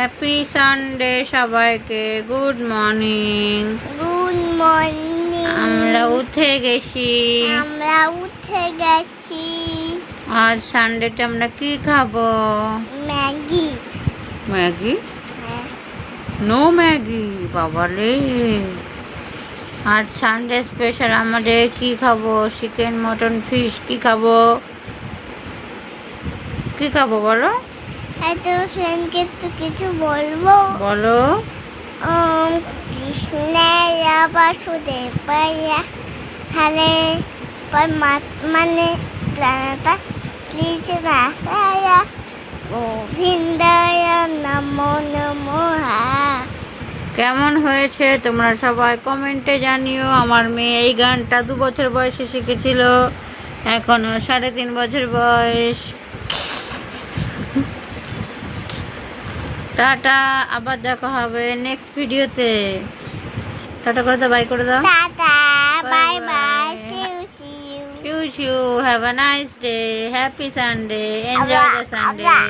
Happy Sunday সবাইকে। Good morning. Good morning. আমরা উঠে গেছি। আজ সানডেতে আমরা কি খাবো? ম্যাগি। ম্যাগি? হ্যাঁ। নো ম্যাগি বাবালে। আজ সানডে স্পেশাল আমাদের কি খাবো? Chicken, mutton, fish. কি খাবো? কি খাবো বলো? এত ফ্রেন্ডকে তো কিছু বলবো। বলো। কৃষ্ণের বাসুদেবায়া হরে মানে প্রাণতা কৃষ্ণাশায়া গোবিন্দায় নমো নমো। কেমন হয়েছে তোমরা সবাই কমেন্টে জানিও। আমার মেয়ে এই গানটা 2 বছর বয়সে শিখেছিল, এখনো 3.5 বছর বয়স। টাটা, আবার দেখা হবে নেক্সট ভিডিওতে। টাটা করে দাও, বাই করে দাও। Tata, bye Bye bye, bye. See you. See you. Have a nice day. Happy Sunday. Enjoy the Sunday.